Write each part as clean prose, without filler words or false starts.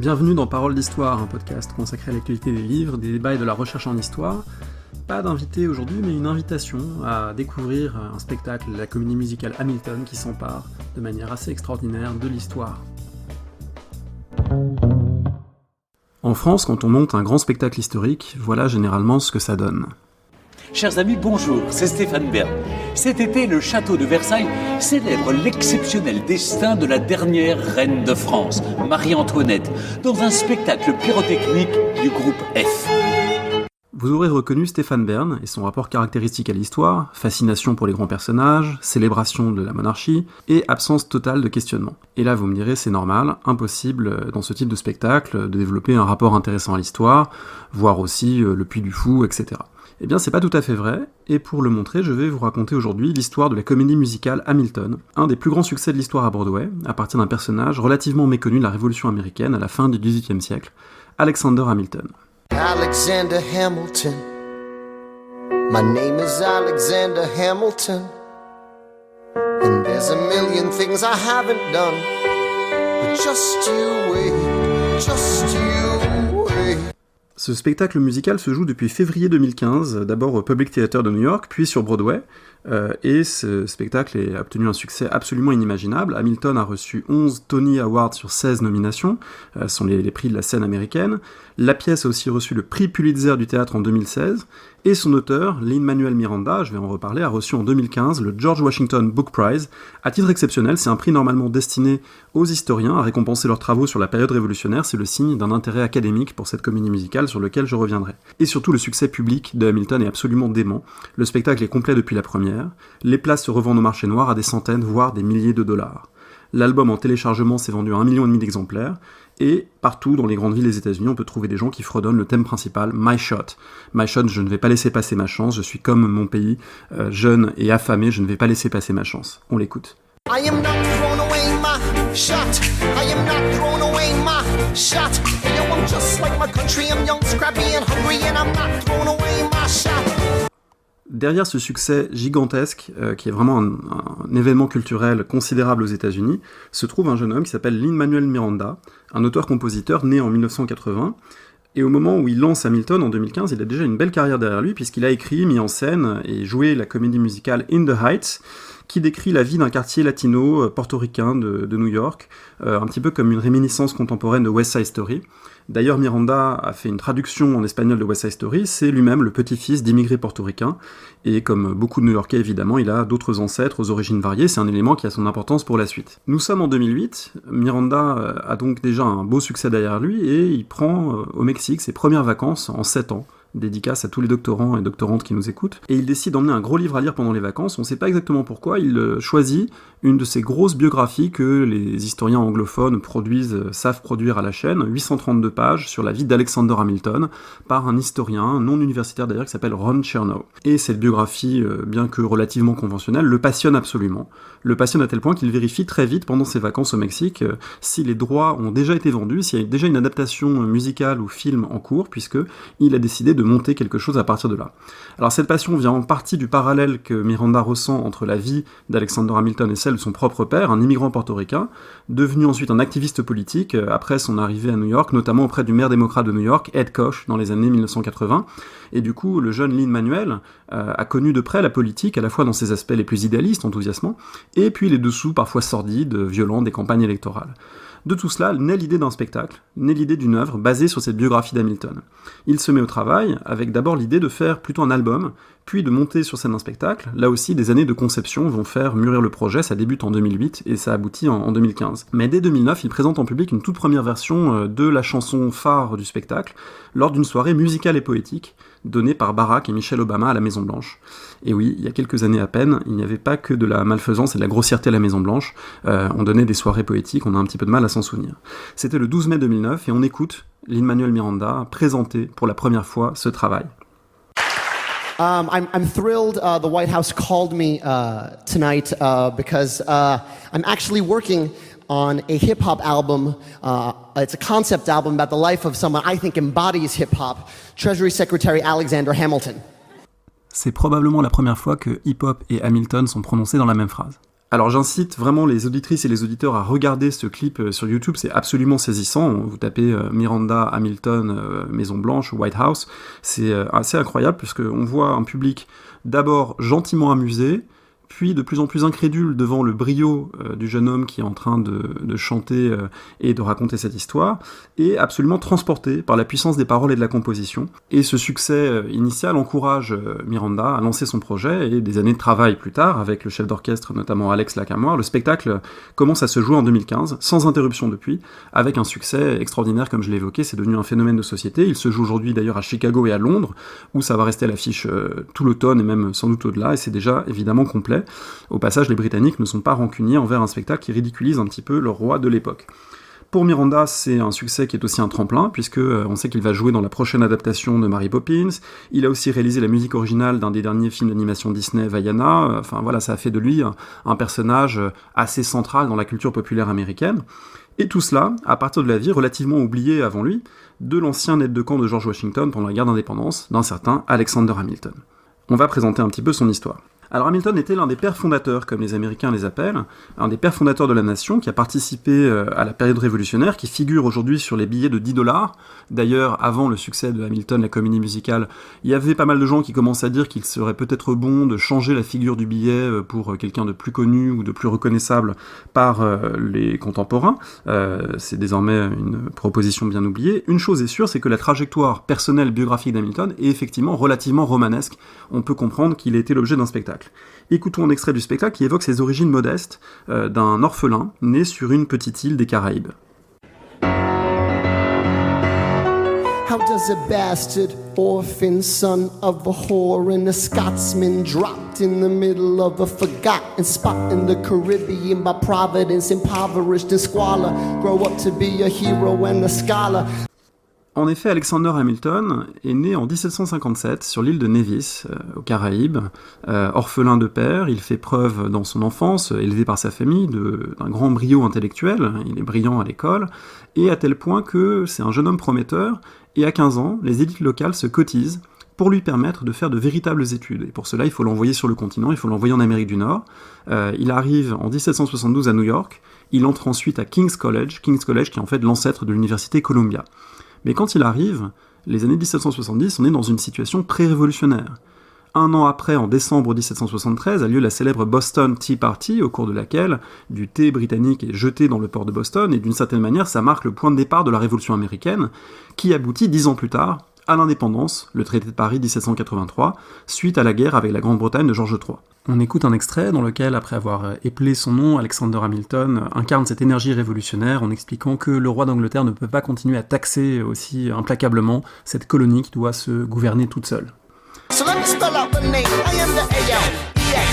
Bienvenue dans Paroles d'Histoire, un podcast consacré à l'actualité des livres, des débats et de la recherche en histoire. Pas d'invité aujourd'hui, mais une invitation à découvrir un spectacle, la comédie musicale Hamilton, qui s'empare de manière assez extraordinaire de l'histoire. En France, quand on monte un grand spectacle historique, voilà généralement ce que ça donne. Chers amis, bonjour, c'est Stéphane Bern. Cet été, le château de Versailles célèbre l'exceptionnel destin de la dernière reine de France, Marie-Antoinette, dans un spectacle pyrotechnique du groupe F. Vous aurez reconnu Stéphane Bern et son rapport caractéristique à l'histoire, fascination pour les grands personnages, célébration de la monarchie et absence totale de questionnement. Et là vous me direz c'est normal, impossible dans ce type de spectacle de développer un rapport intéressant à l'histoire, voire aussi le Puy du Fou, etc. Eh bien c'est pas tout à fait vrai, et pour le montrer je vais vous raconter aujourd'hui l'histoire de la comédie musicale Hamilton, un des plus grands succès de l'histoire à Broadway, à partir d'un personnage relativement méconnu de la Révolution américaine à la fin du XVIIIe siècle, Alexander Hamilton. Alexander Hamilton. My name is Alexander Hamilton. And there's a million things I haven't done. But just you wait, just you wait. Ce spectacle musical se joue depuis février 2015, d'abord au Public Theater de New York, puis sur Broadway, et ce spectacle a obtenu un succès absolument inimaginable. Hamilton a reçu 11 Tony Awards sur 16 nominations, ce sont les prix de la scène américaine. La pièce a aussi reçu le prix Pulitzer du théâtre en 2016, et son auteur, Lin-Manuel Miranda, je vais en reparler, a reçu en 2015 le George Washington Book Prize. À titre exceptionnel, c'est un prix normalement destiné aux historiens à récompenser leurs travaux sur la période révolutionnaire, c'est le signe d'un intérêt académique pour cette comédie musicale sur lequel je reviendrai. Et surtout, le succès public de Hamilton est absolument dément. Le spectacle est complet depuis la première, les places se revendent au marché noir à des centaines, voire des milliers de dollars. L'album en téléchargement s'est vendu à 1,5 million d'exemplaires, et partout dans les grandes villes des États-Unis, on peut trouver des gens qui fredonnent le thème principal, My Shot. My Shot, je ne vais pas laisser passer ma chance, je suis comme mon pays, jeune et affamé, je ne vais pas laisser passer ma chance. On l'écoute. I am not throwing away my shot. I am not throwing away my shot. Hey, yo, I'm just like my country. I'm young, scrappy and hungry, and I'm not throwing away my shot. Derrière ce succès gigantesque, qui est vraiment un événement culturel considérable aux États-Unis, se trouve un jeune homme qui s'appelle Lin-Manuel Miranda, un auteur-compositeur né en 1980, et au moment où il lance Hamilton en 2015, il a déjà une belle carrière derrière lui, puisqu'il a écrit, mis en scène et joué la comédie musicale In the Heights, qui décrit la vie d'un quartier latino portoricain de New York, un petit peu comme une réminiscence contemporaine de West Side Story. D'ailleurs, Miranda a fait une traduction en espagnol de West Side Story, c'est lui-même le petit-fils d'immigrés portoricains, et comme beaucoup de New-Yorkais évidemment, il a d'autres ancêtres aux origines variées, c'est un élément qui a son importance pour la suite. Nous sommes en 2008, Miranda a donc déjà un beau succès derrière lui, et il prend au Mexique ses premières vacances en 7 ans. Dédicace à tous les doctorants et doctorantes qui nous écoutent, et il décide d'emmener un gros livre à lire pendant les vacances, on sait pas exactement pourquoi, il choisit une de ces grosses biographies que les historiens anglophones savent produire à la chaîne, 832 pages sur la vie d'Alexander Hamilton, par un historien non universitaire d'ailleurs qui s'appelle Ron Chernow. Et cette biographie, bien que relativement conventionnelle, le passionne absolument. Le passionne à tel point qu'il vérifie très vite pendant ses vacances au Mexique si les droits ont déjà été vendus, s'il y a déjà une adaptation musicale ou film en cours, puisque il a décidé de monter quelque chose à partir de là. Alors cette passion vient en partie du parallèle que Miranda ressent entre la vie d'Alexander Hamilton et celle de son propre père, un immigrant portoricain, devenu ensuite un activiste politique après son arrivée à New York, notamment auprès du maire démocrate de New York, Ed Koch, dans les années 1980. Et du coup, le jeune Lin-Manuel a connu de près la politique, à la fois dans ses aspects les plus idéalistes, enthousiasmants, et puis les dessous parfois sordides, violents des campagnes électorales. De tout cela naît l'idée d'un spectacle, naît l'idée d'une œuvre basée sur cette biographie d'Hamilton. Il se met au travail avec d'abord l'idée de faire plutôt un album, puis de monter sur scène un spectacle. Là aussi, des années de conception vont faire mûrir le projet, ça débute en 2008 et ça aboutit en 2015. Mais dès 2009, il présente en public une toute première version de la chanson phare du spectacle, lors d'une soirée musicale et poétique, donnée par Barack et Michelle Obama à la Maison-Blanche. Et oui, il y a quelques années à peine, il n'y avait pas que de la malfaisance et de la grossièreté à la Maison-Blanche, on donnait des soirées poétiques, on a un petit peu de mal à s'en souvenir. C'était le 12 mai 2009 et on écoute Lin-Manuel Miranda présenter pour la première fois ce travail. I'm thrilled the White House called me tonight because I'm actually working on a hip-hop album. It's a concept album about the life of someone I think embodies hip-hop, Treasury Secretary Alexander Hamilton. C'est probablement la première fois que hip-hop et Hamilton sont prononcés dans la même phrase. Alors j'incite vraiment les auditrices et les auditeurs à regarder ce clip sur YouTube, c'est absolument saisissant. Vous tapez Miranda, Hamilton, Maison Blanche, White House, c'est assez incroyable puisqu'on voit un public d'abord gentiment amusé, puis de plus en plus incrédule devant le brio du jeune homme qui est en train de chanter et de raconter cette histoire, et absolument transporté par la puissance des paroles et de la composition. Et ce succès initial encourage Miranda à lancer son projet, et des années de travail plus tard, avec le chef d'orchestre notamment Alex Lacamoire, le spectacle commence à se jouer en 2015, sans interruption depuis, avec un succès extraordinaire comme je l'ai évoqué, c'est devenu un phénomène de société. Il se joue aujourd'hui d'ailleurs à Chicago et à Londres, où ça va rester à l'affiche tout l'automne et même sans doute au-delà, et c'est déjà évidemment complet. Au passage, les Britanniques ne sont pas rancuniers envers un spectacle qui ridiculise un petit peu leur roi de l'époque. Pour Miranda, c'est un succès qui est aussi un tremplin, puisque on sait qu'il va jouer dans la prochaine adaptation de Mary Poppins. Il a aussi réalisé la musique originale d'un des derniers films d'animation Disney, Vaiana. Enfin voilà, ça a fait de lui un personnage assez central dans la culture populaire américaine. Et tout cela, à partir de la vie relativement oubliée avant lui, de l'ancien aide de camp de George Washington pendant la guerre d'indépendance, d'un certain Alexander Hamilton. On va présenter un petit peu son histoire. Alors Hamilton était l'un des pères fondateurs, comme les Américains les appellent, un des pères fondateurs de la nation, qui a participé à la période révolutionnaire, qui figure aujourd'hui sur les billets de $10. D'ailleurs, avant le succès de Hamilton, la comédie musicale, il y avait pas mal de gens qui commençaient à dire qu'il serait peut-être bon de changer la figure du billet pour quelqu'un de plus connu ou de plus reconnaissable par les contemporains. C'est désormais une proposition bien oubliée. Une chose est sûre, c'est que la trajectoire personnelle biographique d'Hamilton est effectivement relativement romanesque. On peut comprendre qu'il ait été l'objet d'un spectacle. Écoutons un extrait du spectacle qui évoque ses origines modestes d'un orphelin né sur une petite île des Caraïbes. How does a bastard orphan son of a whore and a Scotsman dropped in the middle of a forgotten spot in the Caribbean by providence, impoverished in squalor, grow up to be a hero and a scholar? En effet, Alexander Hamilton est né en 1757 sur l'île de Nevis, aux Caraïbes, orphelin de père. Il fait preuve dans son enfance, élevé par sa famille, d'un grand brio intellectuel. Il est brillant à l'école, et à tel point que c'est un jeune homme prometteur, et à 15 ans, les élites locales se cotisent pour lui permettre de faire de véritables études. Et pour cela, il faut l'envoyer sur le continent, il faut l'envoyer en Amérique du Nord. Il arrive en 1772 à New York, il entre ensuite à King's College qui est en fait l'ancêtre de l'université Columbia. Mais quand il arrive, les années 1770, on est dans une situation pré-révolutionnaire. Un an après, en décembre 1773, a lieu la célèbre Boston Tea Party, au cours de laquelle du thé britannique est jeté dans le port de Boston, et d'une certaine manière, ça marque le point de départ de la Révolution américaine, qui aboutit 10 ans plus tard à l'indépendance, le traité de Paris 1783, suite à la guerre avec la Grande-Bretagne de George III. On écoute un extrait dans lequel, après avoir épelé son nom, Alexander Hamilton incarne cette énergie révolutionnaire en expliquant que le roi d'Angleterre ne peut pas continuer à taxer aussi implacablement cette colonie qui doit se gouverner toute seule. So let me spell out the name. I am the A-L-E-X-A-N-D-E-R.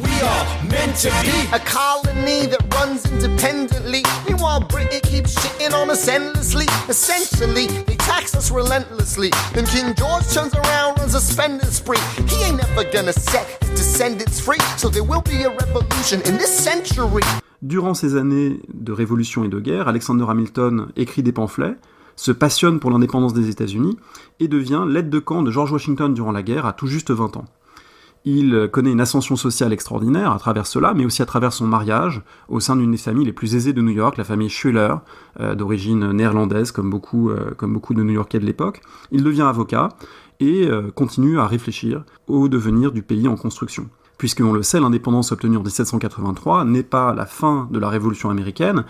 We are meant to be a colony that runs independently. Meanwhile, Britain keeps shitting on us endlessly. Essentially, they tax us relentlessly. Then King George turns around, runs a spending spree. He ain't never gonna set his descendants free. So there will be a revolution in this century. Durant ces années de révolution et de guerre, Alexander Hamilton écrit des pamphlets, se passionne pour l'indépendance des États-Unis et devient l'aide de camp de George Washington durant la guerre à tout juste 20 ans. Il connaît une ascension sociale extraordinaire à travers cela, mais aussi à travers son mariage au sein d'une des familles les plus aisées de New York, la famille Schuller, d'origine néerlandaise comme beaucoup de New-Yorkais de l'époque. Il devient avocat et continue à réfléchir au devenir du pays en construction. Puisqu'on le sait, l'indépendance obtenue en 1783 n'est pas la fin de la Révolution américaine.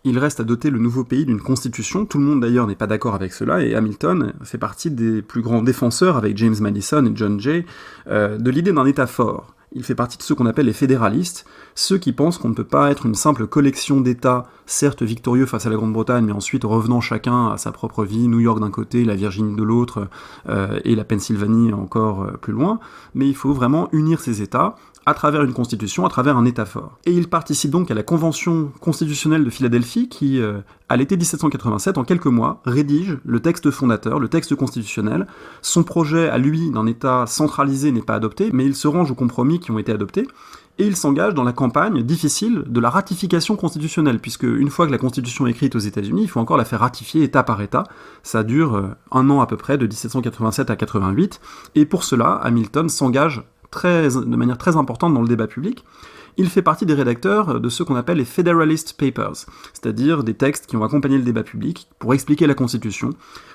Il reste à doter le nouveau pays d'une constitution, tout le monde d'ailleurs n'est pas d'accord avec cela, et Hamilton fait partie des plus grands défenseurs, avec James Madison et John Jay, de l'idée d'un État fort. Il fait partie de ceux qu'on appelle les fédéralistes, ceux qui pensent qu'on ne peut pas être une simple collection d'États, certes victorieux face à la Grande-Bretagne, mais ensuite revenant chacun à sa propre vie, New York d'un côté, la Virginie de l'autre, et la Pennsylvanie encore plus loin, mais il faut vraiment unir ces États, à travers une constitution, à travers un État fort. Et il participe donc à la Convention constitutionnelle de Philadelphie qui, à l'été 1787, en quelques mois, rédige le texte fondateur, le texte constitutionnel. Son projet, à lui, d'un État centralisé n'est pas adopté, mais il se range aux compromis qui ont été adoptés, et il s'engage dans la campagne difficile de la ratification constitutionnelle, puisque une fois que la Constitution est écrite aux États-Unis, il faut encore la faire ratifier État par État. Ça dure un an à peu près, de 1787 à 88, et pour cela, Hamilton s'engage de manière très importante dans le débat public. Il fait partie des rédacteurs de ce qu'on appelle les Federalist Papers, c'est-à-dire des textes qui ont accompagné le débat public pour expliquer la Constitution,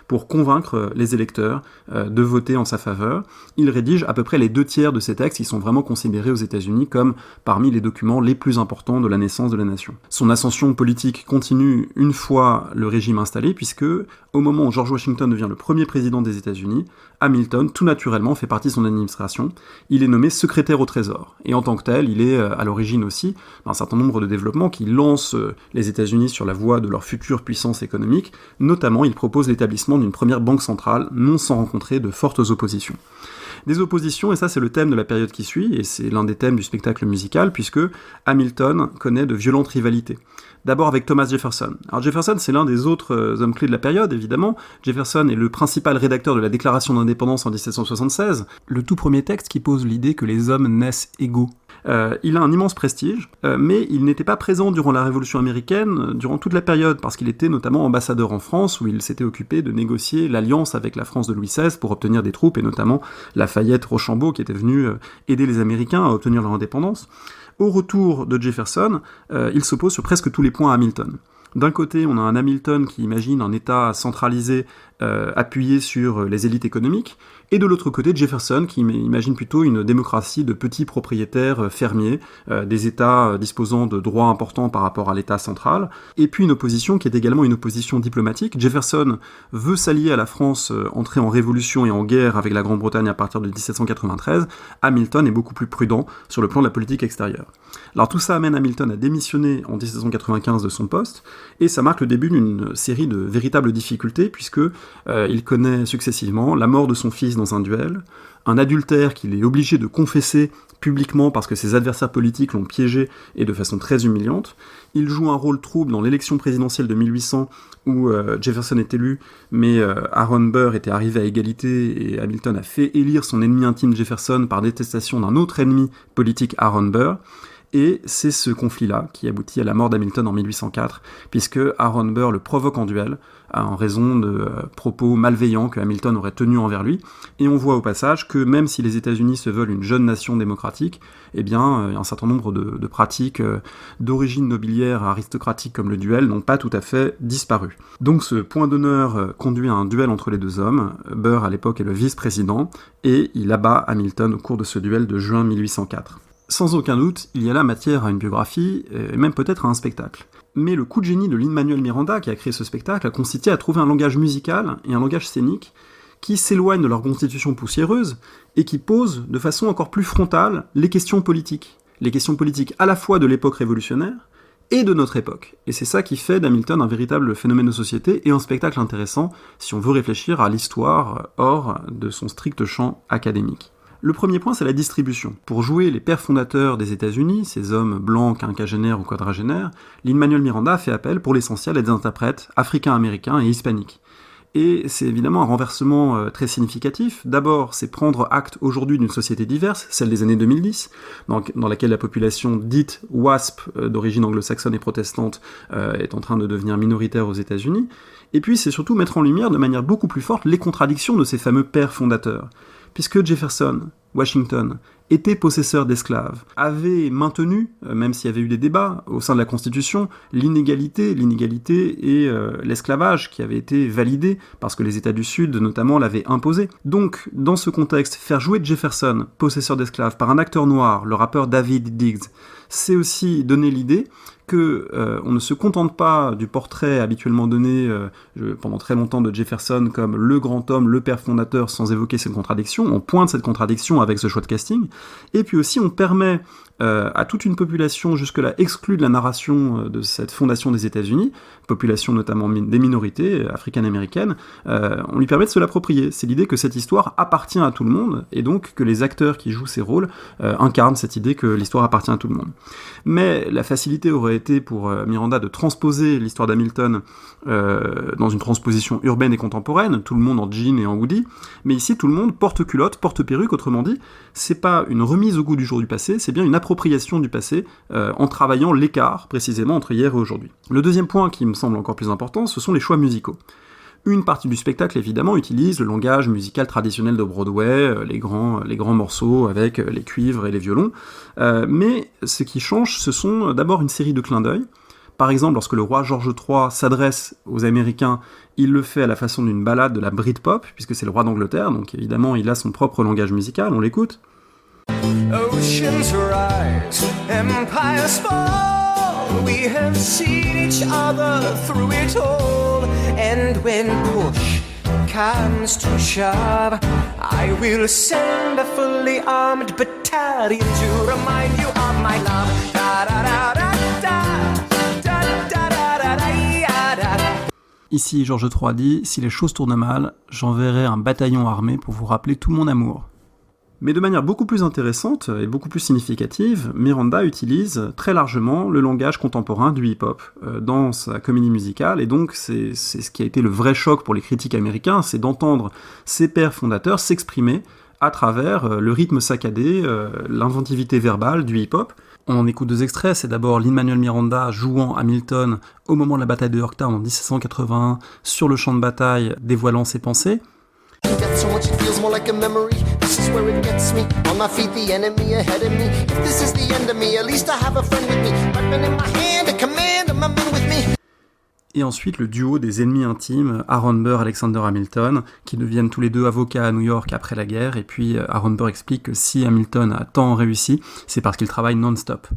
pour convaincre les électeurs de voter en sa faveur. Il rédige à peu près les 2/3 de ces textes qui sont vraiment considérés aux États-Unis comme parmi les documents les plus importants de la naissance de la nation. Son ascension politique continue une fois le régime installé, puisque au moment où George Washington devient le premier président des États-Unis, Hamilton, tout naturellement, fait partie de son administration. Il est nommé secrétaire au Trésor. Et en tant que tel, il est à l'origine aussi d'un certain nombre de développements qui lancent les États-Unis sur la voie de leur future puissance économique. Notamment, il propose l'établissement d'une première banque centrale, non sans rencontrer de fortes oppositions. Des oppositions, et ça c'est le thème de la période qui suit, et c'est l'un des thèmes du spectacle musical, puisque Hamilton connaît de violentes rivalités. D'abord avec Thomas Jefferson. Alors Jefferson, c'est l'un des autres hommes clés de la période, évidemment. Jefferson est le principal rédacteur de la Déclaration d'indépendance en 1776, le tout premier texte qui pose l'idée que les hommes naissent égaux. Il a un immense prestige, mais il n'était pas présent durant la Révolution américaine, durant toute la période, parce qu'il était notamment ambassadeur en France, où il s'était occupé de négocier l'alliance avec la France de Louis XVI pour obtenir des troupes, et notamment Lafayette, Rochambeau, qui étaient venus aider les Américains à obtenir leur indépendance. Au retour de Jefferson, il s'oppose sur presque tous les points à Hamilton. D'un côté, on a un Hamilton qui imagine un État centralisé appuyé sur les élites économiques, et de l'autre côté, Jefferson qui imagine plutôt une démocratie de petits propriétaires fermiers, des États disposant de droits importants par rapport à l'État central, et puis une opposition qui est également une opposition diplomatique. Jefferson veut s'allier à la France entrée en révolution et en guerre avec la Grande-Bretagne à partir de 1793. Hamilton est beaucoup plus prudent sur le plan de la politique extérieure. Alors tout ça amène Hamilton à démissionner en 1795 de son poste, et ça marque le début d'une série de véritables difficultés, puisque il connaît successivement la mort de son fils dans un duel, un adultère qu'il est obligé de confesser publiquement parce que ses adversaires politiques l'ont piégé et de façon très humiliante. Il joue un rôle trouble dans l'élection présidentielle de 1800 où Jefferson est élu, mais Aaron Burr était arrivé à égalité et Hamilton a fait élire son ennemi intime Jefferson par détestation d'un autre ennemi politique, Aaron Burr. Et c'est ce conflit-là qui aboutit à la mort d'Hamilton en 1804, puisque Aaron Burr le provoque en duel, en raison de propos malveillants que Hamilton aurait tenus envers lui. Et on voit au passage que même si les États-Unis se veulent une jeune nation démocratique, eh bien, un certain nombre de pratiques d'origine nobiliaire aristocratique comme le duel n'ont pas tout à fait disparu. Donc ce point d'honneur conduit à un duel entre les deux hommes. Burr, à l'époque, est le vice-président, et il abat Hamilton au cours de ce duel de juin 1804. Sans aucun doute, il y a là matière à une biographie, et même peut-être à un spectacle. Mais le coup de génie de Lin-Manuel Miranda, qui a créé ce spectacle, a consisté à trouver un langage musical et un langage scénique qui s'éloignent de leur constitution poussiéreuse et qui posent de façon encore plus frontale les questions politiques. Les questions politiques à la fois de l'époque révolutionnaire et de notre époque. Et c'est ça qui fait d'Hamilton un véritable phénomène de société et un spectacle intéressant si on veut réfléchir à l'histoire hors de son strict champ académique. Le premier point, c'est la distribution. Pour jouer les pères fondateurs des États-Unis, ces hommes blancs, quinquagénaires ou quadragénaires, Lin-Manuel Miranda a fait appel pour l'essentiel à des interprètes africains-américains et hispaniques. Et c'est évidemment un renversement très significatif. D'abord, c'est prendre acte aujourd'hui d'une société diverse, celle des années 2010, dans laquelle la population dite WASP, d'origine anglo-saxonne et protestante, est en train de devenir minoritaire aux États-Unis. Et puis, c'est surtout mettre en lumière de manière beaucoup plus forte les contradictions de ces fameux pères fondateurs. Puisque Jefferson, Washington, étaient possesseurs d'esclaves, avaient maintenu, même s'il y avait eu des débats au sein de la Constitution, l'inégalité et l'esclavage qui avait été validé parce que les États du Sud, notamment, l'avaient imposé. Donc, dans ce contexte, faire jouer Jefferson, possesseur d'esclaves, par un acteur noir, le rappeur David Diggs, c'est aussi donner l'idée que on ne se contente pas du portrait habituellement donné pendant très longtemps de Jefferson comme le grand homme, le père fondateur, sans évoquer cette contradiction. On pointe cette contradiction avec ce choix de casting. Et puis aussi, on permet à toute une population jusque-là exclue de la narration de cette fondation des États-Unis, population notamment des minorités africaines-américaines, on lui permet de se l'approprier. C'est l'idée que cette histoire appartient à tout le monde, et donc que les acteurs qui jouent ces rôles incarnent cette idée que l'histoire appartient à tout le monde. Mais la facilité aurait été pour Miranda de transposer l'histoire d'Hamilton dans une transposition urbaine et contemporaine, tout le monde en jean et en hoodie, mais ici tout le monde porte culotte, porte perruque, autrement dit, c'est pas une remise au goût du jour du passé, c'est bien une appropriation du passé en travaillant l'écart précisément entre hier et aujourd'hui. Le deuxième point qui me semble encore plus important, ce sont les choix musicaux. Une partie du spectacle, évidemment, utilise le langage musical traditionnel de Broadway, les grands morceaux avec les cuivres et les violons. Mais ce qui change, ce sont d'abord une série de clins d'œil. Par exemple, lorsque le roi George III s'adresse aux Américains, il le fait à la façon d'une ballade de la Britpop, puisque c'est le roi d'Angleterre, donc évidemment il a son propre langage musical, on l'écoute. Oceans rise, empires fall. We have seen each other through it all. And when push comes to shove, I will send a fully armed battalion to remind you of my love. Da da da da da. Ici, George III dit « Si les choses tournent mal, j'enverrai un bataillon armé pour vous rappeler tout mon amour ». Mais de manière beaucoup plus intéressante et beaucoup plus significative, Miranda utilise très largement le langage contemporain du hip-hop dans sa comédie musicale, et donc c'est ce qui a été le vrai choc pour les critiques américains, c'est d'entendre ses pères fondateurs s'exprimer à travers le rythme saccadé, l'inventivité verbale du hip-hop. On écoute 2 extraits, c'est d'abord Lin-Manuel Miranda jouant Hamilton au moment de la bataille de Yorktown en 1781 sur le champ de bataille, dévoilant ses pensées. Et ensuite le duo des ennemis intimes, Aaron Burr et Alexander Hamilton, qui deviennent tous les deux avocats à New York après la guerre, et puis Aaron Burr explique que si Hamilton a tant réussi, c'est parce qu'il travaille non-stop.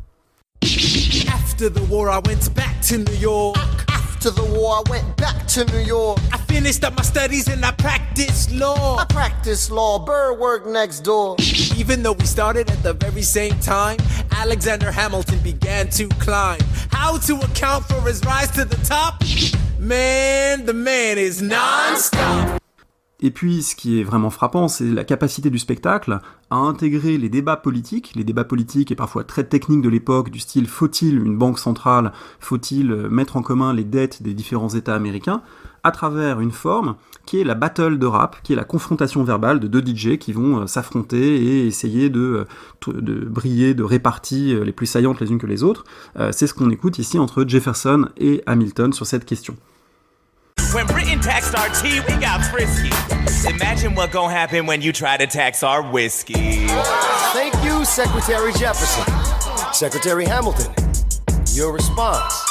After the war, I went back to New York. After the war, I went back to New York. I finished up my studies and I practiced law. I practiced law, Burr worked next door. Even though we started at the very same time, Alexander Hamilton began to climb. How to account for his rise to the top? Man, the man is non-stop. Et puis, ce qui est vraiment frappant, c'est la capacité du spectacle à intégrer les débats politiques et parfois très techniques de l'époque, du style « faut-il une banque centrale ? Faut-il mettre en commun les dettes des différents États américains ?» à travers une forme qui est la battle de rap, qui est la confrontation verbale de 2 DJ qui vont s'affronter et essayer de briller de réparties les plus saillantes les unes que les autres. C'est ce qu'on écoute ici entre Jefferson et Hamilton sur cette question. When Britain taxed our tea, we got frisky. Imagine what gon' happen when you try to tax our whiskey. Thank you, Secretary Jefferson. Secretary Hamilton, your response.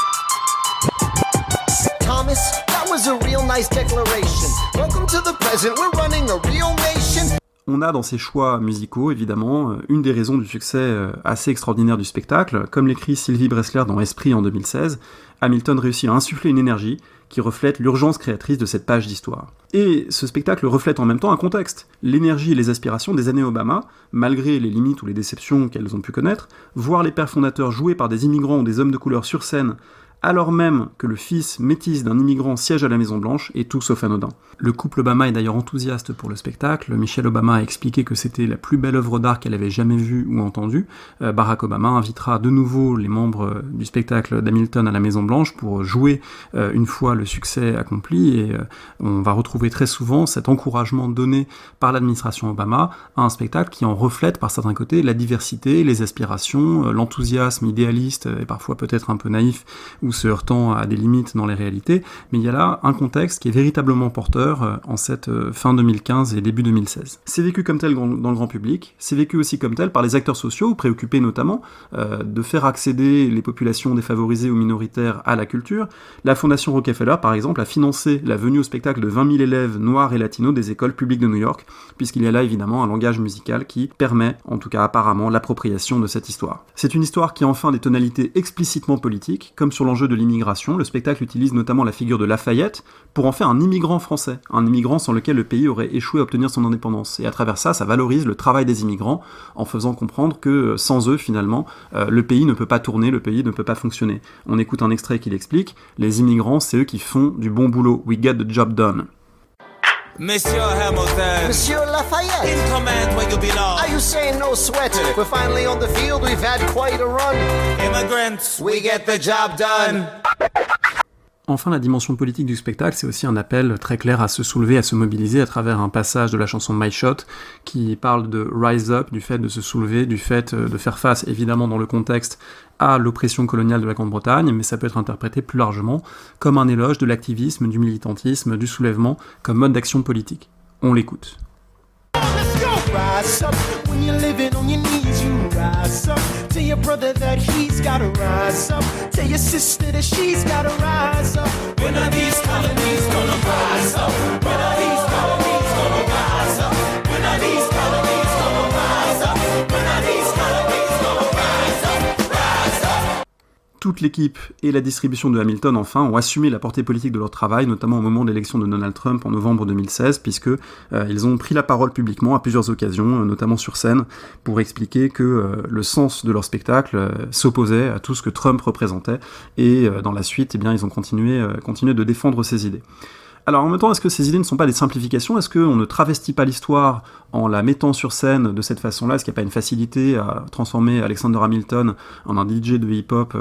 Thomas, that was a real nice declaration. Welcome to the present, we're running a real nation. On a dans ces choix musicaux, évidemment, une des raisons du succès assez extraordinaire du spectacle. Comme l'écrit Sylvie Bressler dans Esprit en 2016, Hamilton réussit à insuffler une énergie qui reflète l'urgence créatrice de cette page d'histoire. Et ce spectacle reflète en même temps un contexte. L'énergie et les aspirations des années Obama, malgré les limites ou les déceptions qu'elles ont pu connaître, voir les pères fondateurs joués par des immigrants ou des hommes de couleur sur scène, alors même que le fils métis d'un immigrant siège à la Maison-Blanche, est tout sauf anodin. Le couple Obama est d'ailleurs enthousiaste pour le spectacle. Michelle Obama a expliqué que c'était la plus belle œuvre d'art qu'elle avait jamais vue ou entendue. Barack Obama invitera de nouveau les membres du spectacle d'Hamilton à la Maison-Blanche pour jouer une fois le succès accompli, et on va retrouver très souvent cet encouragement donné par l'administration Obama à un spectacle qui en reflète par certains côtés la diversité, les aspirations, l'enthousiasme idéaliste et parfois peut-être un peu naïf ou se heurtant à des limites dans les réalités, mais il y a là un contexte qui est véritablement porteur en cette fin 2015 et début 2016. C'est vécu comme tel dans le grand public, c'est vécu aussi comme tel par les acteurs sociaux, préoccupés notamment de faire accéder les populations défavorisées ou minoritaires à la culture. La Fondation Rockefeller, par exemple, a financé la venue au spectacle de 20 000 élèves noirs et latinos des écoles publiques de New York, puisqu'il y a là évidemment un langage musical qui permet, en tout cas apparemment, l'appropriation de cette histoire. C'est une histoire qui a enfin des tonalités explicitement politiques, comme sur l'enjeu de l'immigration. Le spectacle utilise notamment la figure de Lafayette pour en faire un immigrant français, un immigrant sans lequel le pays aurait échoué à obtenir son indépendance. Et à travers ça, ça valorise le travail des immigrants en faisant comprendre que sans eux, finalement, le pays ne peut pas tourner, le pays ne peut pas fonctionner. On écoute un extrait qui l'explique. Les immigrants, c'est eux qui font du bon boulot. We get the job done. Monsieur Hamilton. Monsieur Lafayette. In command where you belong. Are you saying no sweat? We're finally on the field, we've had quite a run. Immigrants, we get the job done. Enfin, la dimension politique du spectacle, c'est aussi un appel très clair à se soulever, à se mobiliser à travers un passage de la chanson My Shot qui parle de rise up, du fait de se soulever, du fait de faire face, évidemment dans le contexte, à l'oppression coloniale de la Grande-Bretagne, mais ça peut être interprété plus largement comme un éloge de l'activisme, du militantisme, du soulèvement comme mode d'action politique. On l'écoute. Rise up when you're living on your knees. You rise up. Tell your brother that he's gotta rise up. Tell your sister that she's gotta rise up. When are these colonies gonna rise up? When are these colonies gonna rise up? When are these colonies gonna rise up? When are these colonies gonna rise up? Rise up. Toute l'équipe et la distribution de Hamilton, enfin, ont assumé la portée politique de leur travail, notamment au moment de l'élection de Donald Trump en novembre 2016, puisque ils ont pris la parole publiquement à plusieurs occasions, notamment sur scène, pour expliquer que le sens de leur spectacle s'opposait à tout ce que Trump représentait, et dans la suite, eh bien, ils ont continué de défendre ces idées. Alors en même temps, est-ce que ces idées ne sont pas des simplifications ? Est-ce qu'on ne travestit pas l'histoire en la mettant sur scène de cette façon-là ? Est-ce qu'il n'y a pas une facilité à transformer Alexander Hamilton en un DJ de hip-hop ?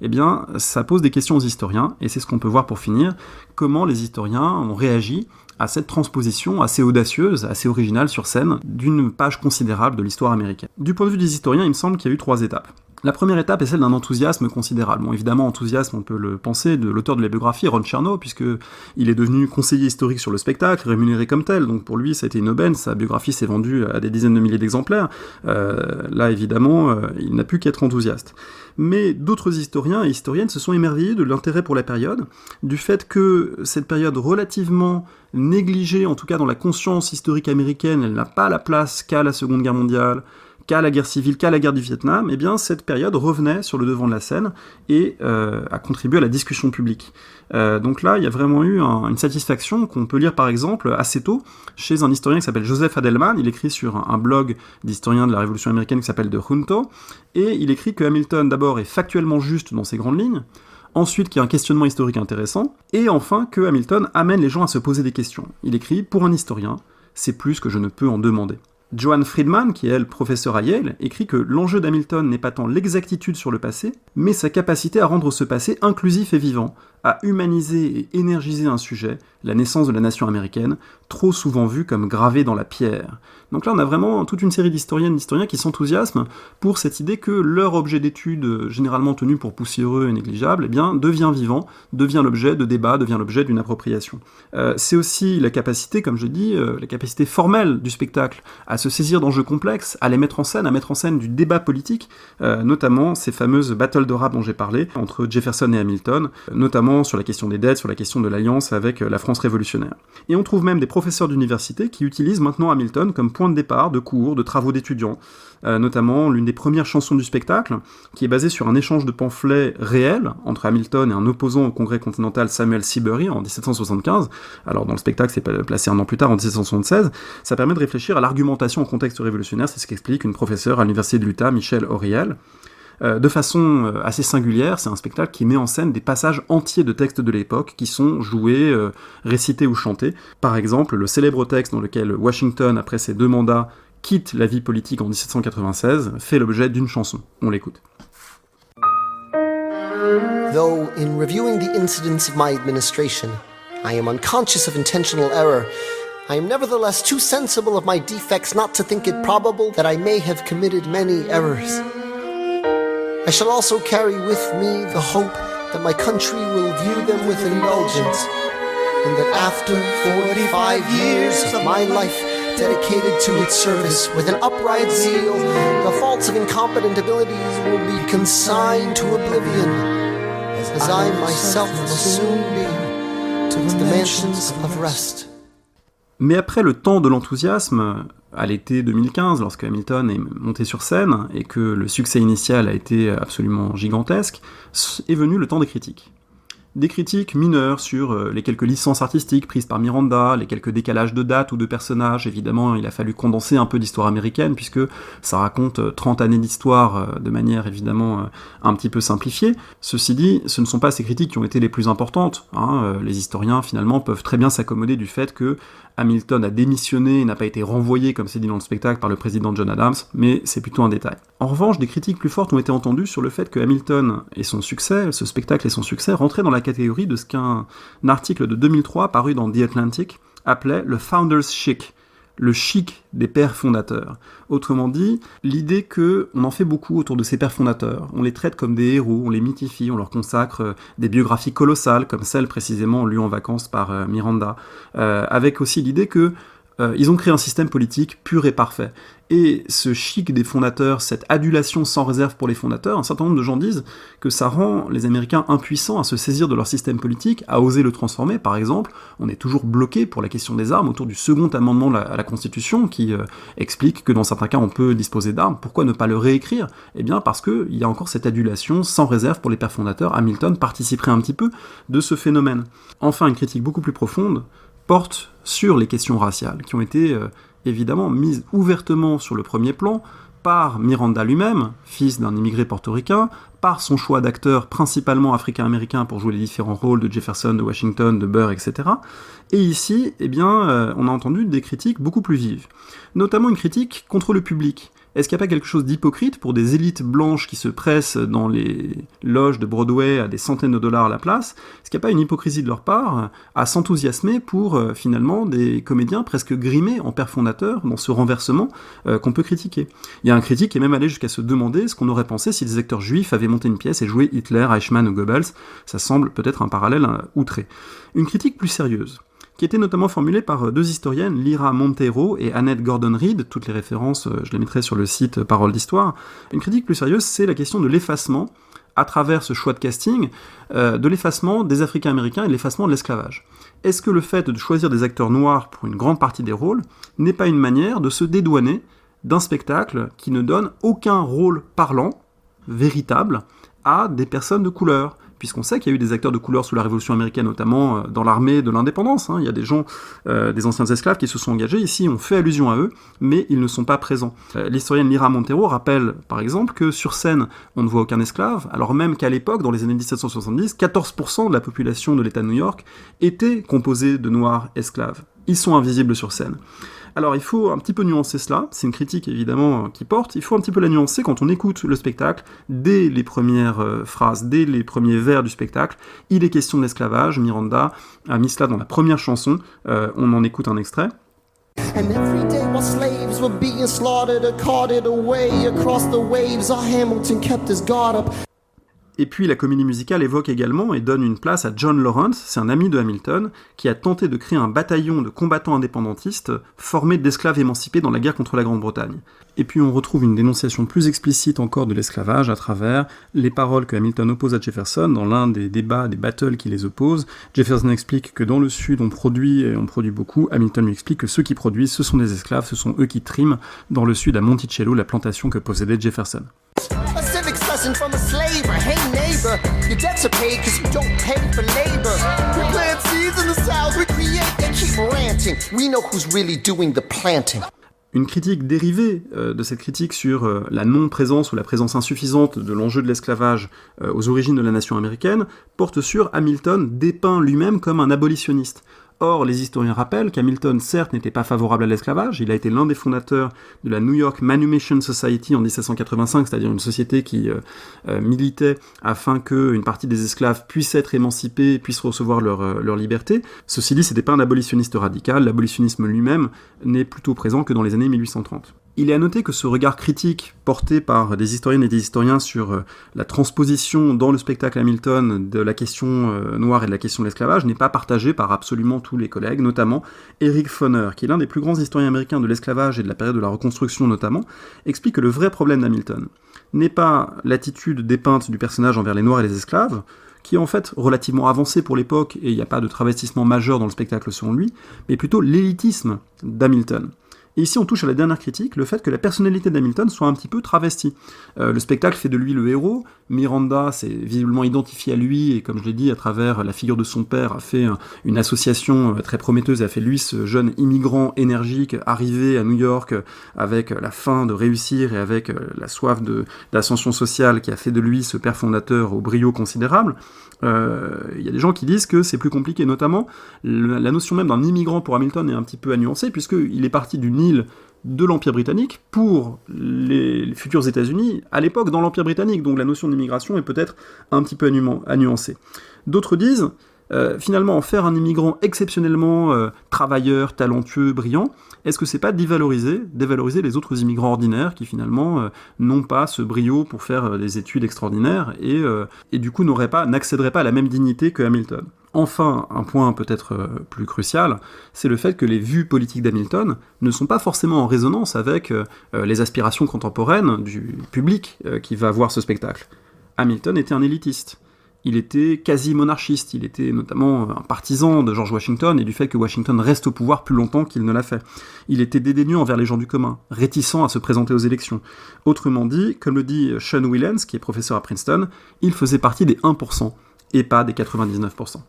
Eh bien, ça pose des questions aux historiens, et c'est ce qu'on peut voir pour finir, comment les historiens ont réagi à cette transposition assez audacieuse, assez originale sur scène, d'une page considérable de l'histoire américaine. Du point de vue des historiens, il me semble qu'il y a eu 3 étapes. La première étape est celle d'un enthousiasme considérable. Bon, évidemment, enthousiasme, on peut le penser, de l'auteur de la biographie, Ron Chernow, puisqu'il est devenu conseiller historique sur le spectacle, rémunéré comme tel, donc pour lui, ça a été une aubaine, sa biographie s'est vendue à des dizaines de milliers d'exemplaires. Là, évidemment, il n'a pu qu'être enthousiaste. Mais d'autres historiens et historiennes se sont émerveillés de l'intérêt pour la période, du fait que cette période relativement négligée, en tout cas dans la conscience historique américaine, elle n'a pas la place qu'à la Seconde Guerre mondiale, qu'à la guerre civile, qu'à la guerre du Vietnam, eh bien cette période revenait sur le devant de la scène et a contribué à la discussion publique. Donc là, il y a vraiment eu une satisfaction qu'on peut lire par exemple assez tôt chez un historien qui s'appelle Joseph Adelman. Il écrit sur un blog d'historien de la Révolution américaine qui s'appelle The Junto, et il écrit que Hamilton d'abord est factuellement juste dans ses grandes lignes, ensuite qu'il y a un questionnement historique intéressant, et enfin que Hamilton amène les gens à se poser des questions. Il écrit « Pour un historien, c'est plus que je ne peux en demander ». Joanne Friedman, qui est elle professeure à Yale, écrit que l'enjeu d'Hamilton n'est pas tant l'exactitude sur le passé, mais sa capacité à rendre ce passé inclusif et vivant, à humaniser et énergiser un sujet, la naissance de la nation américaine, trop souvent vue comme gravée dans la pierre. Donc là, on a vraiment toute une série d'historiennes et d'historiens qui s'enthousiasment pour cette idée que leur objet d'étude, généralement tenu pour poussiéreux et négligeable, eh bien, devient vivant, devient l'objet de débat, devient l'objet d'une appropriation. C'est aussi la capacité, comme je dis, la capacité formelle du spectacle à se saisir d'enjeux complexes, à les mettre en scène, à mettre en scène du débat politique, notamment ces fameuses battles de rap dont j'ai parlé, entre Jefferson et Hamilton, notamment sur la question des dettes, sur la question de l'alliance avec la France révolutionnaire. Et on trouve même des professeurs d'université qui utilisent maintenant Hamilton comme point de départ de cours, de travaux d'étudiants, notamment l'une des premières chansons du spectacle, qui est basée sur un échange de pamphlets réels entre Hamilton et un opposant au Congrès continental Samuel Seabury en 1775. Alors dans le spectacle, c'est placé un an plus tard, en 1776. Ça permet de réfléchir à l'argumentation en contexte révolutionnaire, c'est ce qu'explique une professeure à l'université de l'Utah, Michelle Oriel. De façon assez singulière, c'est un spectacle qui met en scène des passages entiers de textes de l'époque qui sont joués, récités ou chantés. Par exemple, le célèbre texte dans lequel Washington, après ses 2 mandats, quitte la vie politique en 1796, fait l'objet d'une chanson. On l'écoute. Though, in reviewing the incidents of my administration, I am unconscious of intentional error, I am nevertheless too sensible of my defects not to think it probable that I may have committed many errors. I shall also carry with me the hope that my country will view them with indulgence, and that after 45 years of my life dedicated to its service with an upright zeal, the faults of incompetent abilities will be consigned to oblivion, as I myself will soon be to the mansions of rest. Mais après le temps de l'enthousiasme, à l'été 2015, lorsque Hamilton est monté sur scène et que le succès initial a été absolument gigantesque, est venu le temps des critiques. Des critiques mineures sur les quelques licences artistiques prises par Miranda, les quelques décalages de dates ou de personnages. Évidemment, il a fallu condenser un peu d'histoire américaine, puisque ça raconte 30 années d'histoire de manière évidemment un petit peu simplifiée. Ceci dit, ce ne sont pas ces critiques qui ont été les plus importantes. Les historiens, finalement, peuvent très bien s'accommoder du fait que Hamilton a démissionné et n'a pas été renvoyé, comme c'est dit dans le spectacle, par le président John Adams, mais c'est plutôt un détail. En revanche, des critiques plus fortes ont été entendues sur le fait que Hamilton et son succès, ce spectacle et son succès, rentraient dans la catégorie de ce qu'un article de 2003 paru dans The Atlantic appelait le Founders Chic, le chic des pères fondateurs. Autrement dit, l'idée qu'on en fait beaucoup autour de ces pères fondateurs. On les traite comme des héros, on les mythifie, on leur consacre des biographies colossales, comme celle précisément lue en vacances par Miranda, avec aussi l'idée que ils ont créé un système politique pur et parfait. Et ce chic des fondateurs, cette adulation sans réserve pour les fondateurs, un certain nombre de gens disent que ça rend les Américains impuissants à se saisir de leur système politique, à oser le transformer. Par exemple, on est toujours bloqué pour la question des armes autour du second amendement à la Constitution qui explique que dans certains cas on peut disposer d'armes. Pourquoi ne pas le réécrire ? Eh bien parce qu'il y a encore cette adulation sans réserve pour les pères fondateurs. Hamilton participerait un petit peu de ce phénomène. Enfin, une critique beaucoup plus profonde porte sur les questions raciales, qui ont été évidemment mises ouvertement sur le premier plan par Miranda lui-même, fils d'un immigré portoricain, par son choix d'acteur principalement africain-américain pour jouer les différents rôles de Jefferson, de Washington, de Burr, etc. Et ici, on a entendu des critiques beaucoup plus vives, notamment une critique contre le public. Est-ce qu'il n'y a pas quelque chose d'hypocrite pour des élites blanches qui se pressent dans les loges de Broadway à des centaines de dollars à la place ? Est-ce qu'il n'y a pas une hypocrisie de leur part à s'enthousiasmer pour finalement des comédiens presque grimés en pères fondateurs dans ce renversement qu'on peut critiquer ? Il y a un critique qui est même allé jusqu'à se demander ce qu'on aurait pensé si des acteurs juifs avaient monté une pièce et joué Hitler, Eichmann ou Goebbels. Ça semble peut-être un parallèle outré. Une critique plus sérieuse, qui était notamment formulée par deux historiennes, Lyra Monteiro et Annette Gordon-Reed, toutes les références, je les mettrai sur le site Parole d'Histoire. Une critique plus sérieuse, c'est la question de l'effacement, à travers ce choix de casting, de l'effacement des Africains-Américains et de l'effacement de l'esclavage. Est-ce que le fait de choisir des acteurs noirs pour une grande partie des rôles n'est pas une manière de se dédouaner d'un spectacle qui ne donne aucun rôle parlant, véritable, à des personnes de couleur ? Puisqu'on sait qu'il y a eu des acteurs de couleur sous la Révolution américaine, notamment dans l'armée de l'indépendance. Il y a des gens, des anciens esclaves qui se sont engagés. Ici, on fait allusion à eux, mais ils ne sont pas présents. L'historienne Lyra Monteiro rappelle, par exemple, que sur scène, on ne voit aucun esclave, alors même qu'à l'époque, dans les années 1770, 14% de la population de l'État de New York était composée de noirs esclaves. Ils sont invisibles sur scène. Alors il faut un petit peu nuancer cela, c'est une critique évidemment qui porte, il faut un petit peu la nuancer quand on écoute le spectacle, dès les premières phrases, dès les premiers vers du spectacle, il est question de l'esclavage, Miranda a mis cela dans la première chanson, on en écoute un extrait. And every day while slaves were being slaughtered or carted away across the waves, our Hamilton kept his guard up. Et puis la comédie musicale évoque également et donne une place à John Lawrence, c'est un ami de Hamilton, qui a tenté de créer un bataillon de combattants indépendantistes formés d'esclaves émancipés dans la guerre contre la Grande-Bretagne. Et puis on retrouve une dénonciation plus explicite encore de l'esclavage à travers les paroles que Hamilton oppose à Jefferson dans l'un des débats, des battles qui les opposent. Jefferson explique que dans le Sud on produit beaucoup, Hamilton lui explique que ceux qui produisent ce sont des esclaves, ce sont eux qui triment dans le Sud à Monticello, la plantation que possédait Jefferson. A civics lesson from a slaver. Hey neighbor, your debts are paid because you don't pay for labor. We plant seeds in the South, we create, they keep ranting. We know who's really doing the planting. Une critique dérivée de cette critique sur la non-présence ou la présence insuffisante de l'enjeu de l'esclavage aux origines de la nation américaine porte sur Hamilton dépeint lui-même comme un abolitionniste. Or, les historiens rappellent qu'Hamilton, certes, n'était pas favorable à l'esclavage, il a été l'un des fondateurs de la New York Manumission Society en 1785, c'est-à-dire une société qui militait afin qu'une partie des esclaves puissent être émancipés, puissent recevoir leur liberté. Ceci dit, c'était pas un abolitionniste radical, l'abolitionnisme lui-même n'est plutôt présent que dans les années 1830. Il est à noter que ce regard critique porté par des historiennes et des historiens sur la transposition dans le spectacle Hamilton de la question noire et de la question de l'esclavage n'est pas partagé par absolument tous les collègues, notamment Eric Foner, qui est l'un des plus grands historiens américains de l'esclavage et de la période de la reconstruction notamment, explique que le vrai problème d'Hamilton n'est pas l'attitude dépeinte du personnage envers les noirs et les esclaves, qui est en fait relativement avancée pour l'époque et il n'y a pas de travestissement majeur dans le spectacle selon lui, mais plutôt l'élitisme d'Hamilton. Et ici, on touche à la dernière critique, le fait que la personnalité d'Hamilton soit un petit peu travestie. Le spectacle fait de lui le héros, Miranda s'est visiblement identifié à lui, et comme je l'ai dit, à travers la figure de son père, a fait une association très prometteuse, et a fait lui ce jeune immigrant énergique, arrivé à New York avec la faim de réussir et avec la soif d'ascension sociale qui a fait de lui ce père fondateur au brio considérable. Il y a des gens qui disent que c'est plus compliqué, notamment la notion même d'un immigrant pour Hamilton est un petit peu à nuancer, puisqu'il est parti d'une île de l'Empire britannique pour les futurs États-Unis à l'époque dans l'Empire britannique, donc la notion d'immigration est peut-être un petit peu à nuancer. D'autres disent, finalement, en faire un immigrant exceptionnellement travailleur, talentueux, brillant, est-ce que c'est pas dévaloriser les autres immigrants ordinaires qui finalement n'ont pas ce brio pour faire des études extraordinaires et du coup n'accéderaient pas à la même dignité que Hamilton. Enfin, un point peut-être plus crucial, c'est le fait que les vues politiques d'Hamilton ne sont pas forcément en résonance avec les aspirations contemporaines du public qui va voir ce spectacle. Hamilton était un élitiste. Il était quasi-monarchiste, il était notamment un partisan de George Washington et du fait que Washington reste au pouvoir plus longtemps qu'il ne l'a fait. Il était dédaigneux envers les gens du commun, réticent à se présenter aux élections. Autrement dit, comme le dit Sean Willens, qui est professeur à Princeton, il faisait partie des 1% et pas des 99%.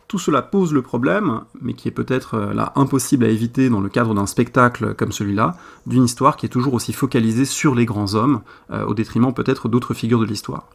Tout cela pose le problème, mais qui est peut-être là impossible à éviter dans le cadre d'un spectacle comme celui-là, d'une histoire qui est toujours aussi focalisée sur les grands hommes, au détriment peut-être d'autres figures de l'histoire.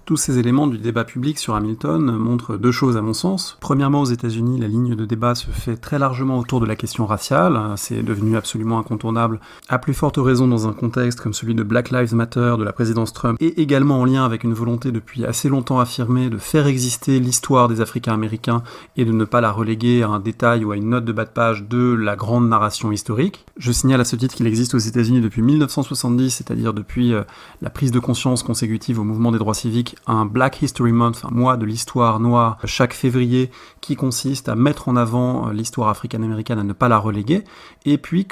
Tous ces éléments du débat public sur Hamilton montrent deux choses à mon sens. Premièrement, aux États-Unis, la ligne de débat se fait très largement autour de la question raciale, c'est devenu absolument incontournable, à plus forte raison dans un contexte comme celui de Black Lives Matter de la présidence Trump, et également en lien avec une volonté depuis assez longtemps affirmée de faire exister l'histoire des Africains-Américains et de ne pas la reléguer à un détail ou à une note de bas de page de la grande narration historique. Je signale à ce titre qu'il existe aux États-Unis depuis 1970, c'est-à-dire depuis la prise de conscience consécutive au mouvement des droits civiques, un Black History Month, un mois de l'histoire noire, chaque février, qui consiste à mettre en avant l'histoire africaine-américaine, à ne pas la reléguer, et puis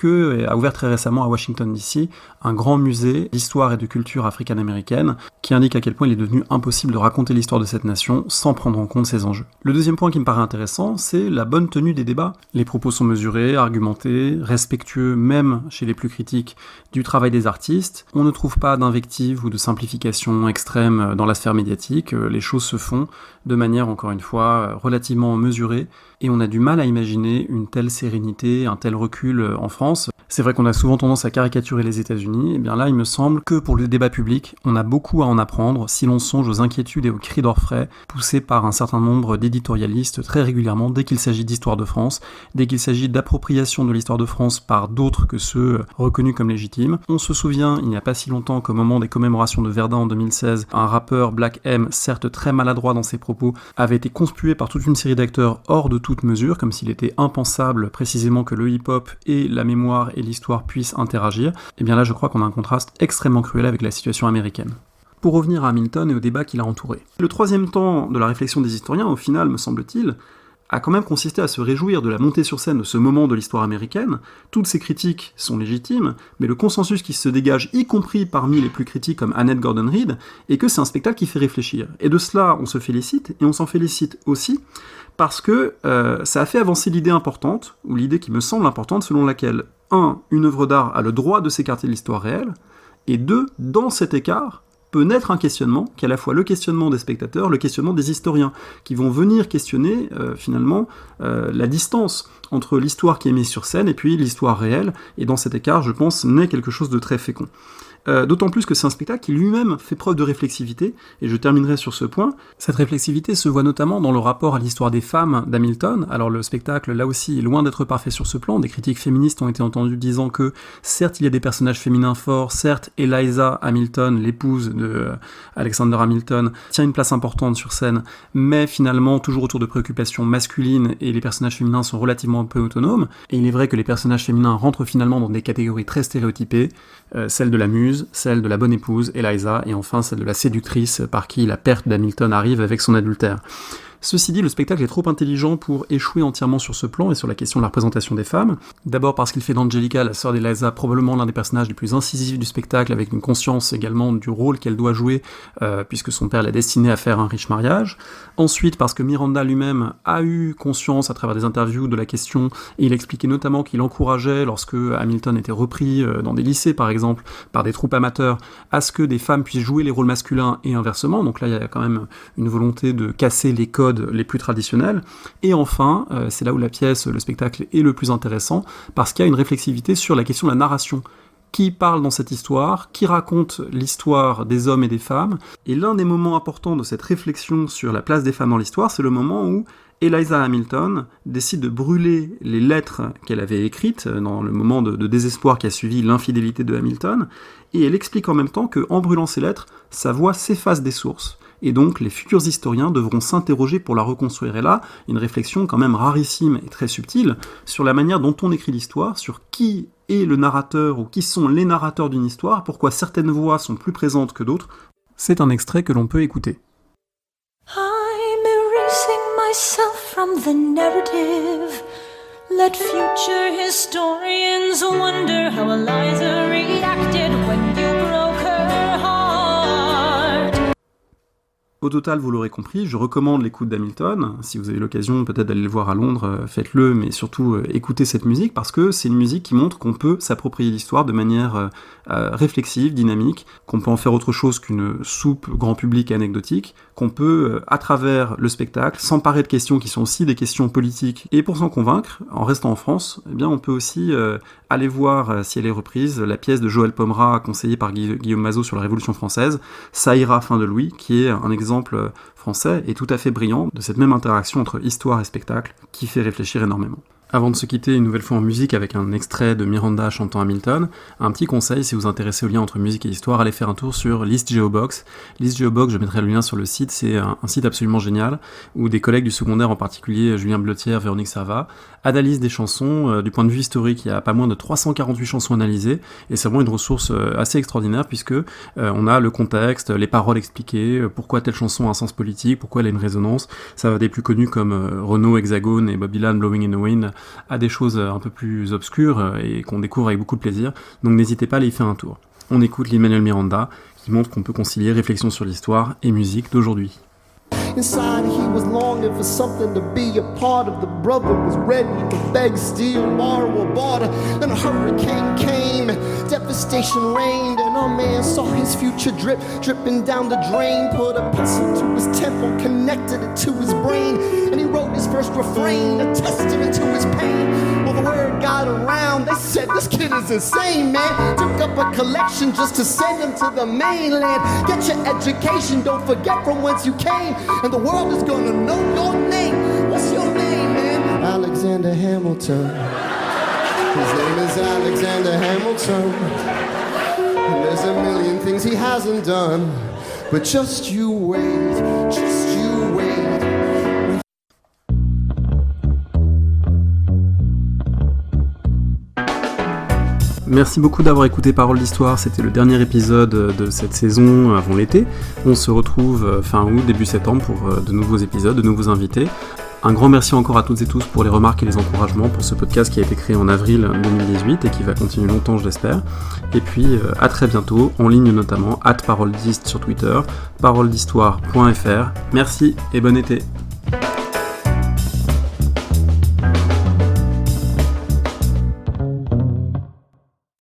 a ouvert très récemment à Washington DC un grand musée d'histoire et de culture africaine-américaine, qui indique à quel point il est devenu impossible de raconter l'histoire de cette nation sans prendre en compte ses enjeux. Le deuxième point qui me paraît intéressant, c'est la bonne tenue des débats. Les propos sont mesurés, argumentés, respectueux, même chez les plus critiques, du travail des artistes. On ne trouve pas d'invectives ou de simplification extrême dans la sphère médiatique, les choses se font de manière, encore une fois, relativement mesurée, et on a du mal à imaginer une telle sérénité, un tel recul en France. C'est vrai qu'on a souvent tendance à caricaturer les États-Unis, et bien là, il me semble que pour le débat public, on a beaucoup à en apprendre si l'on songe aux inquiétudes et aux cris d'orfraie poussés par un certain nombre d'éditorialistes très régulièrement dès qu'il s'agit d'histoire de France, dès qu'il s'agit d'appropriation de l'histoire de France par d'autres que ceux reconnus comme légitimes. On se souvient, il n'y a pas si longtemps qu'au moment des commémorations de Verdun en 2016, un rappeur Black M, certes très maladroit dans ses propos, avait été conspué par toute une série d'acteurs hors de toute mesure, comme s'il était impensable précisément que le hip-hop et la mémoire et l'histoire puissent interagir. Et bien là, je crois qu'on a un contraste extrêmement cruel avec la situation américaine. Pour revenir à Hamilton et au débat qu'il a entouré. Le troisième temps de la réflexion des historiens, au final, me semble-t-il, a quand même consisté à se réjouir de la montée sur scène de ce moment de l'histoire américaine. Toutes ces critiques sont légitimes, mais le consensus qui se dégage, y compris parmi les plus critiques comme Annette Gordon-Reed, est que c'est un spectacle qui fait réfléchir. Et de cela, on se félicite, et on s'en félicite aussi, parce que ça a fait avancer l'idée importante, ou l'idée qui me semble importante, selon laquelle, 1. Une œuvre d'art a le droit de s'écarter de l'histoire réelle, et 2. Dans cet écart, peut naître un questionnement, qui est à la fois le questionnement des spectateurs, le questionnement des historiens, qui vont venir questionner, finalement, la distance entre l'histoire qui est mise sur scène et puis l'histoire réelle, et dans cet écart, je pense, naît quelque chose de très fécond. D'autant plus que c'est un spectacle qui lui-même fait preuve de réflexivité, et je terminerai sur ce point. Cette réflexivité se voit notamment dans le rapport à l'histoire des femmes d'Hamilton. Alors le spectacle, là aussi, est loin d'être parfait sur ce plan. Des critiques féministes ont été entendues disant que, certes, il y a des personnages féminins forts, certes, Eliza Hamilton, l'épouse de Alexander Hamilton, tient une place importante sur scène, mais finalement, toujours autour de préoccupations masculines, et les personnages féminins sont relativement peu autonomes, et il est vrai que les personnages féminins rentrent finalement dans des catégories très stéréotypées, celle de la muse, celle de la bonne épouse, Eliza, et enfin celle de la séductrice par qui la perte d'Hamilton arrive avec son adultère. Ceci dit, le spectacle est trop intelligent pour échouer entièrement sur ce plan et sur la question de la représentation des femmes. D'abord parce qu'il fait d'Angelica, la sœur d'Eliza, probablement l'un des personnages les plus incisifs du spectacle, avec une conscience également du rôle qu'elle doit jouer, puisque son père l'a destinée à faire un riche mariage. Ensuite, parce que Miranda lui-même a eu conscience à travers des interviews de la question, et il expliquait notamment qu'il encourageait, lorsque Hamilton était repris dans des lycées par exemple, par des troupes amateurs, à ce que des femmes puissent jouer les rôles masculins et inversement. Donc là, il y a quand même une volonté de casser les codes les plus traditionnels. Et enfin, c'est là où la pièce, le spectacle est le plus intéressant, parce qu'il y a une réflexivité sur la question de la narration. qui parle dans cette histoire, qui raconte l'histoire des hommes et des femmes. Et l'un des moments importants de cette réflexion sur la place des femmes dans l'histoire, c'est le moment où Eliza Hamilton décide de brûler les lettres qu'elle avait écrites dans le moment de désespoir qui a suivi l'infidélité de Hamilton, et elle explique en même temps qu'en brûlant ces lettres, sa voix s'efface des sources. Et donc les futurs historiens devront s'interroger pour la reconstruire. Et là, une réflexion quand même rarissime et très subtile sur la manière dont on écrit l'histoire, sur qui est le narrateur ou qui sont les narrateurs d'une histoire, pourquoi certaines voix sont plus présentes que d'autres. C'est un extrait que l'on peut écouter. I'm erasing myself from the narrative. Let future historians wonder how Eliza reacted when you broke her heart. Au total, vous l'aurez compris, je recommande l'écoute d'Hamilton. Si vous avez l'occasion peut-être d'aller le voir à Londres, faites-le, mais surtout écoutez cette musique, parce que c'est une musique qui montre qu'on peut s'approprier l'histoire de manière réflexive, dynamique, qu'on peut en faire autre chose qu'une soupe grand public anecdotique, qu'on peut, à travers le spectacle, s'emparer de questions qui sont aussi des questions politiques. Et pour s'en convaincre, en restant en France, eh bien on peut aussi aller voir, si elle est reprise, la pièce de Joël Pomera, conseillée par Guillaume Mazot sur la Révolution française, Ça ira, fin de Louis, qui est un exemple français et tout à fait brillant de cette même interaction entre histoire et spectacle qui fait réfléchir énormément. Avant de se quitter une nouvelle fois en musique avec un extrait de Miranda chantant Hamilton, un petit conseil si vous vous intéressez au lien entre musique et histoire, allez faire un tour sur List Geobox. List Geobox, je mettrai le lien sur le site, c'est un site absolument génial où des collègues du secondaire, en particulier Julien Bleutière, Véronique Servat, analysent des chansons du point de vue historique. Il y a pas moins de 348 chansons analysées et c'est vraiment une ressource assez extraordinaire puisque on a le contexte, les paroles expliquées, pourquoi telle chanson a un sens politique, pourquoi elle a une résonance. Ça va des plus connus comme Renaud, Hexagone et Bob Dylan, Blowing in the Wind, à des choses un peu plus obscures et qu'on découvre avec beaucoup de plaisir, donc n'hésitez pas à aller y faire un tour. On écoute Lin-Manuel Miranda, qui montre qu'on peut concilier réflexion sur l'histoire et musique d'aujourd'hui. Inside he was longing for something to be a part of. The brother was ready to beg, steal, borrow, or barter. Then a hurricane came, devastation reigned, and our man saw his future dripping down the drain. Put a pencil to his temple, connected it to his brain, and he wrote his first refrain, a testament to his pain. Well, the word got around, they said this kid is insane, man. Took up a collection just to send him to the mainland. Get your education, don't forget from whence you came, and the world is gonna know your name. What's your name, man? Alexander Hamilton. His name is Alexander Hamilton. And there's a million things he hasn't done, but just you wait, just you wait. Merci beaucoup d'avoir écouté Parole d'Histoire, c'était le dernier épisode de cette saison avant l'été. On se retrouve fin août, début septembre pour de nouveaux épisodes, de nouveaux invités. Un grand merci encore à toutes et tous pour les remarques et les encouragements pour ce podcast qui a été créé en avril 2018 et qui va continuer longtemps, je l'espère. Et puis à très bientôt, en ligne notamment, @paroled'hist sur Twitter, paroledhistoire.fr. Merci et bon été.